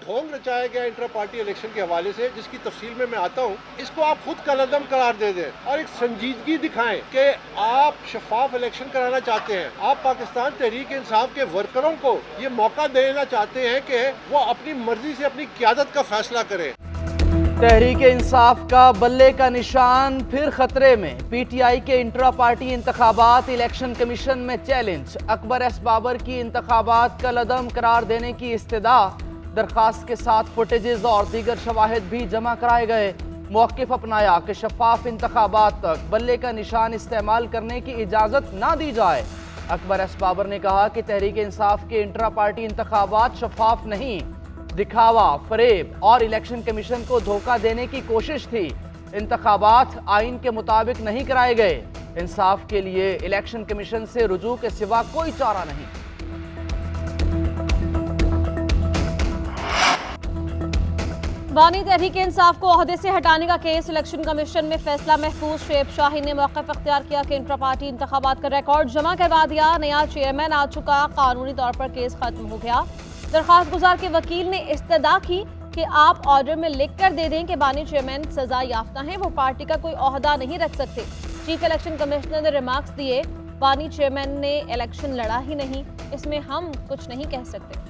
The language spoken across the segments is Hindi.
ढोंग रचाया गया इंटर पार्टी इलेक्शन के हवाले से, जिसकी तफसील में मैं आता हूँ, इसको आप खुद कलअदम करार दे दें और एक संजीदगी दिखाएं कि आप शफाफ इलेक्शन कराना चाहते हैं। आप पाकिस्तान तहरीक इंसाफ के वर्करों को ये मौका देना चाहते हैं कि वो अपनी मर्जी से अपनी क़यादत का फैसला करें। तहरीक इंसाफ का बल्ले का निशान फिर खतरे में। पीटीआई के इंट्रा पार्टी इंतखाबात इलेक्शन कमीशन में चैलेंज। अकबर एस बाबर की इंतखाबात कलअदम करार देने की इस्तदा। दरखास्त के साथ फुटेजेस और दीगर शवाहिद भी जमा कराए गए। मौक़िफ़ अपनाया कि शफाफ इंतखाबात तक बल्ले का निशान इस्तेमाल करने की इजाज़त ना दी जाए। अकबर एस बाबर ने कहा कि तहरीक इंसाफ के इंट्रा पार्टी इंतखाबात शफाफ नहीं, दिखावा, फरेब और इलेक्शन कमीशन को धोखा देने की कोशिश थी। इंतखाबात आइन के मुताबिक नहीं कराए गए। इंसाफ के लिए इलेक्शन कमीशन से रुजू के सिवा कोई चारा नहीं। बानी तहरीक इंसाफ को ओहदे से हटाने का केस इलेक्शन कमीशन में फैसला महफूज। शुएब शाहीन ने मौक़िफ़ अख्तियार किया कि इंट्रा पार्टी इंतखाबात का रिकॉर्ड जमा करवा दिया। नया चेयरमैन आ चुका, कानूनी तौर पर केस खत्म हो गया। दरखास्त गुजार के वकील ने इस्तदा की कि आप ऑर्डर में लिख कर दे दें कि बानी चेयरमैन सजा याफ्ता हैं, वो पार्टी का कोई ओहदा नहीं रख सकते। चीफ इलेक्शन कमिश्नर ने रिमार्क्स दिए, बानी चेयरमैन ने इलेक्शन लड़ा ही नहीं, इसमें हम कुछ नहीं कह सकते।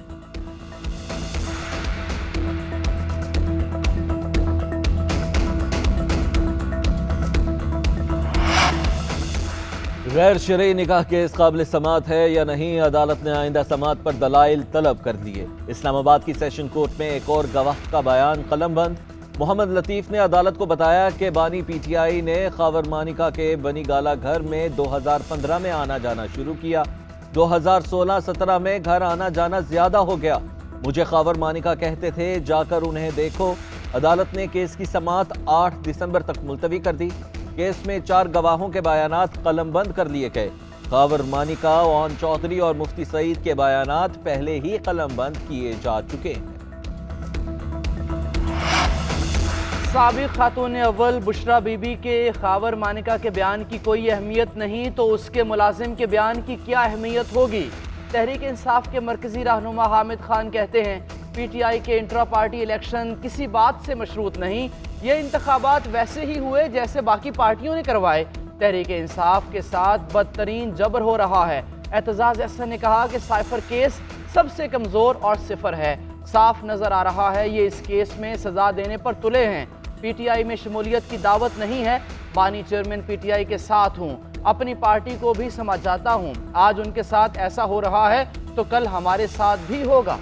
गैर शरई निकाह केस काबिल समात है या नहीं, अदालत ने आइंदा समात पर दलाइल तलब कर दिए। इस्लामाबाद की सेशन कोर्ट में एक और गवाह का बयान कलमबंद। मोहम्मद लतीफ़ ने अदालत को बताया कि बानी पीटीआई ने खावर मानिका के बनी गाला घर में 2015 में आना जाना शुरू किया। 2016-17 में घर आना जाना ज्यादा हो गया। मुझे खावर मानिका कहते थे जाकर उन्हें देखो। अदालत ने केस की समात 8 दिसंबर तक मुलतवी कर दी। केस में 4 गवाहों के बयानात कलमबंद कर लिए गए। खावर मानिका, ओन चौधरी और मुफ्ती सईद के बयानात पहले ही कलमबंद किए जा चुके हैं। साबिक खातून अव्वल बुशरा बीबी के खावर मानिका के बयान की कोई अहमियत नहीं तो उसके मुलाजिम के बयान की क्या अहमियत होगी। तहरीक इंसाफ के मरकजी रहनुमा हामिद खान कहते हैं, पीटीआई के इंट्रा पार्टी इलेक्शन किसी बात से मशरूत नहीं, ये इंतखाबात वैसे ही हुए जैसे बाकी पार्टियों ने करवाए। तहरीक इंसाफ के साथ बदतरीन जबर हो रहा है। एतजाज अहसन ने कहा कि साइफर केस सबसे कमज़ोर और सिफर है। साफ नजर आ रहा है ये इस केस में सजा देने पर तुले हैं। पीटीआई में शमूलियत की दावत नहीं है। बानी चेयरमैन पीटीआई के साथ हूँ, अपनी पार्टी को भी समझ जाता हूँ। आज उनके साथ ऐसा हो रहा है तो कल हमारे साथ भी होगा।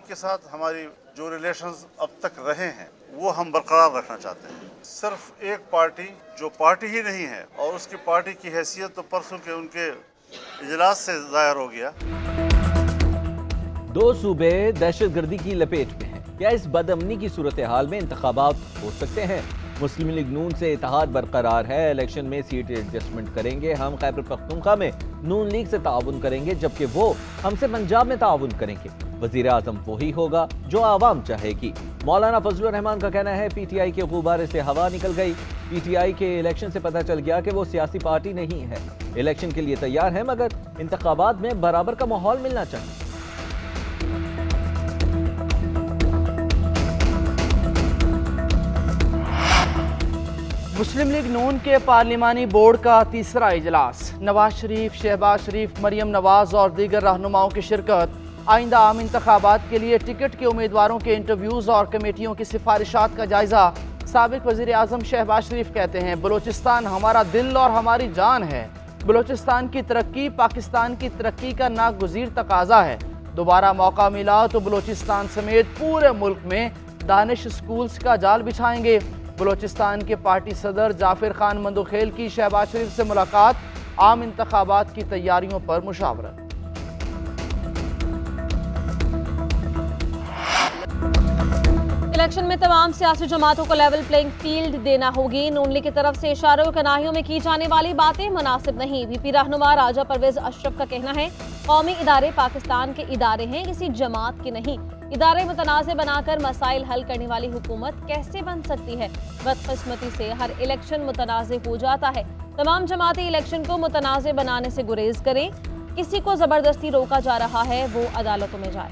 के साथ हमारी जो रिलेशंस अब तक रहे हैं वो हम बरकरार रखना चाहते हैं। सिर्फ एक पार्टी जो पार्टी ही नहीं है और उसकी पार्टी की हैसियत तो परसों के उनके इजलास से जाहिर हो गया। 2 सूबे दहशतगर्दी की लपेट में हैं। क्या इस बदअमनी की सूरत हाल में इंतखाबात हो सकते हैं? मुस्लिम लीग नून से इत्तेहाद बरकरार है। इलेक्शन में सीट एडजस्टमेंट करेंगे। हम खैबर पख्तूनख्वा में नून लीग से ताउन करेंगे, जबकि वो हमसे पंजाब में ताउन करेंगे। वजीर आजम वही होगा जो आवाम चाहेगी। मौलाना फजलुर रहमान का कहना है, पीटीआई के गुब्बारे से हवा निकल गई। पीटीआई के इलेक्शन से पता चल गया कि वो सियासी पार्टी नहीं है। इलेक्शन के लिए तैयार है, मगर इंतखाबात में बराबर का माहौल मिलना चाहिए। मुस्लिम लीग नून के पार्लिमानी बोर्ड का तीसरा इजलास। नवाज शरीफ, शहबाज शरीफ, मरियम नवाज और दीगर रहनुमाओं की शिरकत। आइंदा आम इंतखाबात के लिए टिकट के उम्मीदवारों के इंटरव्यूज़ और कमेटियों की सिफारिशात का जायजा। साबिक वज़ीर आज़म शहबाज शरीफ कहते हैं, बलूचिस्तान हमारा दिल और हमारी जान है। बलूचिस्तान की तरक्की पाकिस्तान की तरक्की का नागुज़ीर तकाजा है। दोबारा मौका मिला तो बलूचिस्तान समेत पूरे मुल्क में दानिश स्कूल्स का जाल बिछाएंगे। बलूचिस्तान के पार्टी सदर जाफिर खान मंदोखेल की शहबाज शरीफ से मुलाकात। आम इंतखाबात की तैयारियों पर मुशावरत। इलेक्शन में तमाम सियासी जमातों को लेवल प्लेइंग फील्ड देना होगी। नून लीग की तरफ से इशारों कनाहियों में की जाने वाली बातें मुनासिब नहीं। वीपी रहनुमा राजा परवेज अशरफ का कहना है, कौमी इदारे पाकिस्तान के इदारे हैं, किसी जमात के नहीं। इदारे मुतनाज़ बनाकर मसाइल हल करने वाली हुकूमत कैसे बन सकती है? बदकिस्मती से हर इलेक्शन मुतनाज़ हो जाता है। तमाम जमाती इलेक्शन को मुतनाज़ बनाने से गुरेज करें। किसी को जबरदस्ती रोका जा रहा है, वो अदालतों में जाए।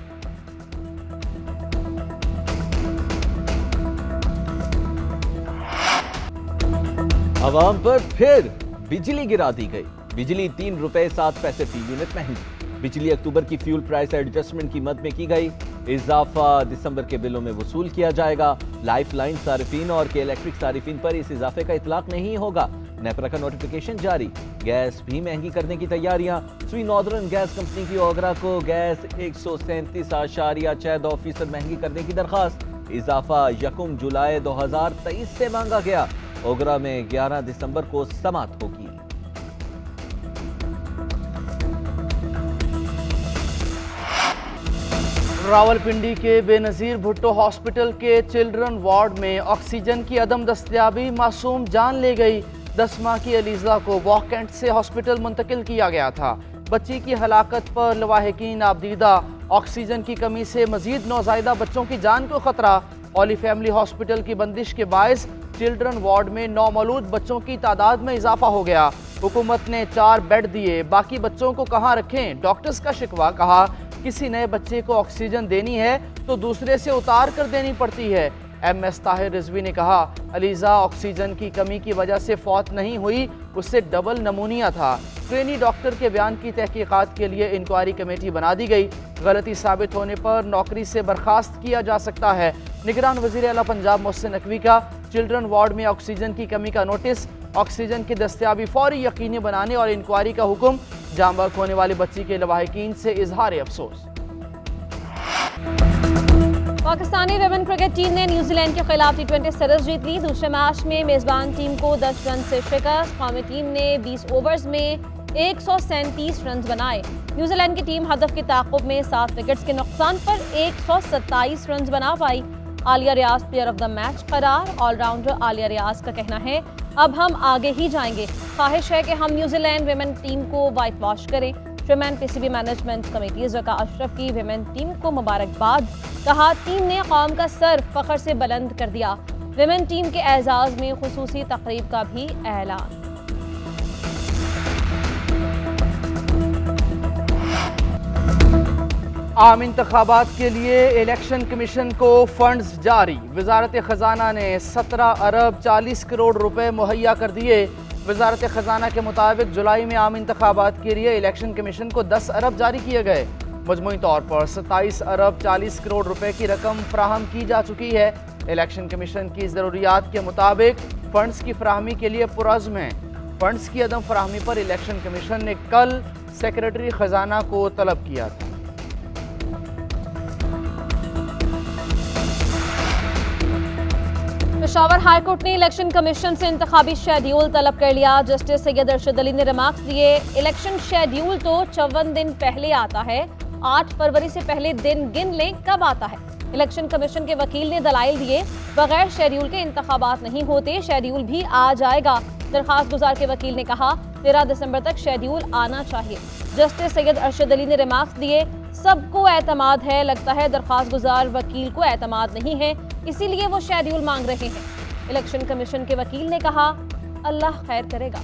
आवाम पर फिर बिजली गिरा दी गई। बिजली 3 रुपए 7 पैसे फी यूनिट महंगी। बिजली अक्टूबर की फ्यूल प्राइस एडजस्टमेंट की मद में की गई। इजाफा दिसंबर के बिलों में वसूल किया जाएगा। लाइफ लाइन सारिफीन और के इलेक्ट्रिक सारिफीन पर इस इजाफे का इतलाक नहीं होगा। नेपरा का नोटिफिकेशन जारी। गैस भी महंगी करने की तैयारियां। स्वी नॉर्दर्न गैस कंपनी की ओगरा को गैस 137.62% महंगी करने की दरखास्त। इजाफा 1 जुलाई 2023 से मांगा गया। ओगरा में 11 दिसंबर को समाप्त होगी। रावलपिंडी के बेनज़ीर भुट्टो हॉस्पिटल के चिल्ड्रन वार्ड में ऑक्सीजन की अदम दस्तयाबी मासूम जान ले गई। 10 माह की अलीज़ा को वॉकेंट से हॉस्पिटल मुंतकिल किया गया था। बच्ची की हलाकत पर लवाहिकीन आबदीदा। ऑक्सीजन की कमी से मजीद नौज़ायदा बच्चों की जान को खतरा। होली फैमिली हॉस्पिटल की बंदिश के बायस चिल्ड्रन वार्ड में नौमौलूद बच्चों की तादाद में इजाफा हो गया। हुकूमत ने 4 बेड दिए, बाकी बच्चों को कहाँ रखें? डॉक्टर्स का शिकवा। कहा किसी नए बच्चे को ऑक्सीजन देनी है तो दूसरे से उतार कर देनी पड़ती है। MS ताहिर रिजवी ने कहा अलीज़ा ऑक्सीजन की कमी की वजह से फौत नहीं हुई, उससे डबल नमूनिया था। ट्रेनी डॉक्टर के बयान की तहकीकात के लिए इंक्वायरी कमेटी बना दी गई। गलती साबित होने पर नौकरी से बर्खास्त किया जा सकता है। निगरान वज़ीर आला पंजाब मोहसिन नकवी का चिल्ड्रन वार्ड में ऑक्सीजन की कमी का नोटिस। ऑक्सीजन की दस्तयाबी फौरी यकीनी बनाने और इंक्वायरी का हुक्म। जान बहक होने वाली बच्ची के लवाहिकीन से इजहार अफसोस। पाकिस्तानी विमेन क्रिकेट टीम ने न्यूजीलैंड के खिलाफ T20 सीरीज जीत ली। दूसरे मैच में मेजबान टीम को 10 रन से शिकस्त। कौमी टीम ने 20 ओवर्स में 137 रन बनाए। न्यूजीलैंड की टीम हदफ की ताक़ुब में 7 विकेट्स के नुकसान पर 127 रन बना पाई। आलिया रियाज प्लेयर ऑफ द मैच करार। ऑलराउंडर आलिया रियाज का कहना है अब हम आगे ही जाएंगे। ख्वाहिश है कि हम न्यूजीलैंड विमेन टीम को वाइट वॉश करें। Chairman PCB management committee Zaka Ashraf की विमेन टीम को मुबारकबाद। कहा टीम ने कौम का सर फख्र से बुलंद कर दिया। विमेन टीम के एजाज़ में खुसूसी तकरीब का भी ऐलान। आम इंतखाबात के लिए इलेक्शन कमीशन को फंड्स जारी। वजारत खजाना ने 17 अरब 40 करोड़ रुपए मुहैया कर दिए। वजारत खजाना के मुताबिक जुलाई में आम इंतखाबात के लिए इलेक्शन कमीशन को 10 अरब जारी किए गए। मजमूई तौर पर 27 अरब 40 करोड़ रुपए की रकम फराहम की जा चुकी है। इलेक्शन कमीशन की ज़रूरियात के मुताबिक फंड्स की फराहमी के लिए पुरज़्म है। फंड्स की अदम फराहमी पर इलेक्शन कमीशन ने कल सेक्रेटरी खजाना को तलब किया था। पेशावर हाईकोर्ट ने इलेक्शन कमीशन से इंतखाबी शेड्यूल तलब कर लिया। जस्टिस सैयद अरशद अली ने रिमार्क्स दिए इलेक्शन शेड्यूल तो 54 दिन पहले आता है, 8 फरवरी से पहले दिन गिन लें कब आता है। इलेक्शन कमीशन के वकील ने दलाइल दिए बगैर शेड्यूल के इंतखाबात नहीं होते, शेड्यूल भी आ जाएगा। दरखास्त गुजार के वकील ने कहा 13 दिसंबर तक शेड्यूल आना चाहिए। जस्टिस सैयद अरशद अली ने रिमार्क्स दिए सबको एतमाद है, लगता है दरखास्त गुजार वकील को एतमाद नहीं है, इसीलिए वो शेड्यूल मांग रहे हैं। इलेक्शन कमीशन के वकील ने कहा अल्लाह खैर करेगा।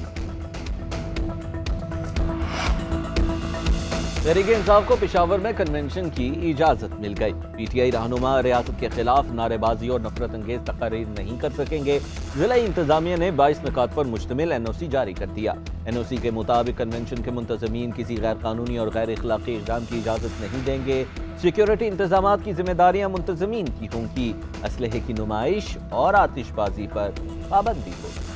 तहरीक इंसाफ को पेशावर में कन्वेंशन की इजाजत मिल गई। PTI रहनुमा रियासत के खिलाफ नारेबाजी और नफरत अंगेज तकारीर नहीं कर सकेंगे। जिला इंतजामिया ने 22 निकात पर मुश्तमिल NOC जारी कर दिया। NOC के मुताबिक कन्वेंशन के मुंतजमीन किसी गैर कानूनी और गैर इखलाकी इक़दाम की इजाजत नहीं देंगे। सिक्योरिटी इंतजामात की जिम्मेदारियां मुंतजमीन की होंगी। असलहे की नुमाइश और आतिशबाजी पर पाबंदी होगी।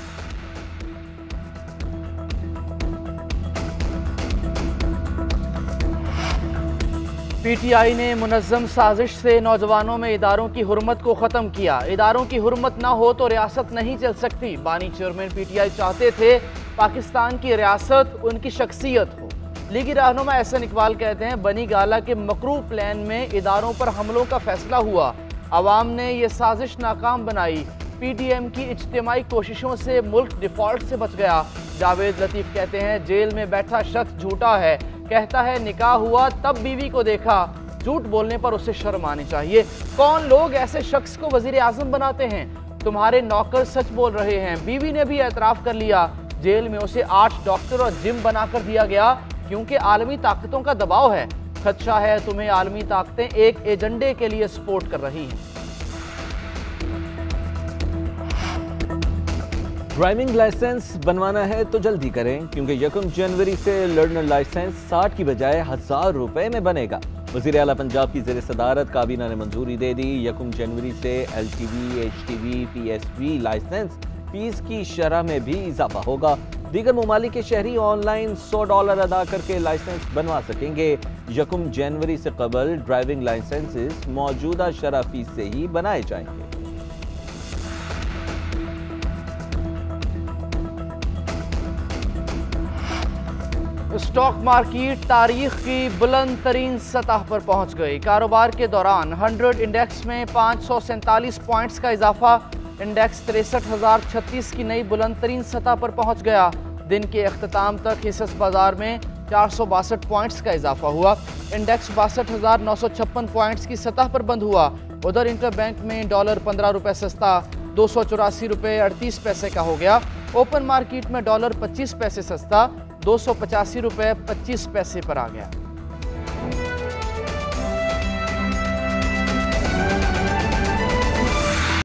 PTI ने मुनज़्ज़म साजिश से नौजवानों में इदारों की हुर्मत को ख़त्म किया। इदारों की हुर्मत ना हो तो रियासत नहीं चल सकती। बानी चेयरमैन PTI चाहते थे पाकिस्तान की रियासत उनकी शख्सियत हो। लीगी रहनुमा एहसन इकबाल कहते हैं बनी गाला के मकरू प्लान में इदारों पर हमलों का फैसला हुआ, अवाम ने यह साजिश नाकाम बनाई। PDM की इज्तिमाई कोशिशों से मुल्क डिफॉल्ट से बच गया। जावेद लतीफ़ कहते हैं जेल में बैठा शख्स झूठा है, कहता है निकाह हुआ तब बीवी को देखा। झूठ बोलने पर उसे शर्म आनी चाहिए। कौन लोग ऐसे शख्स को वजीर आजम बनाते हैं? तुम्हारे नौकर सच बोल रहे हैं। बीवी ने भी एतराफ कर लिया, जेल में उसे 8 डॉक्टर और जिम बनाकर दिया गया क्योंकि आलमी ताकतों का दबाव है। खदशा है तुम्हें आलमी ताकतें एक एजेंडे के लिए सपोर्ट कर रही हैं। ड्राइविंग लाइसेंस बनवाना है तो जल्दी करें क्योंकि 1 जनवरी से लर्नर लाइसेंस 60 की बजाय 1000 रुपए में बनेगा। वज़ीर आला पंजाब की ज़ेर सदारत काबीना ने मंजूरी दे दी। 1 जनवरी से LTV, HTV, PSV licence fees की शरह में भी इजाफा होगा। दीगर ममालिक के शहरी ऑनलाइन $100 अदा करके लाइसेंस बनवा सकेंगे। 1 जनवरी से कबल ड्राइविंग लाइसेंसेस मौजूदा शरह फीस से ही बनाए जाएंगे। स्टॉक मार्केट तारीख की बुलंद तरीन सतह पर पहुंच गई। कारोबार के दौरान 100 इंडेक्स में 547 पॉइंट्स का इजाफा। इंडेक्स 63,036 की नई बुलंद तरीन सतह पर पहुंच गया। दिन के अख्ताम तक हिस्सा बाजार में 462 पॉइंट्स का इजाफा हुआ। इंडेक्स 62,956 पॉइंट्स की सतह पर बंद हुआ। उधर इंटरबैंक में डॉलर 15 रुपये सस्ता 284 रुपये 38 पैसे का हो गया। ओपन मार्केट में डॉलर 25 पैसे सस्ता 285 रुपये 25 पैसे पर आ गया।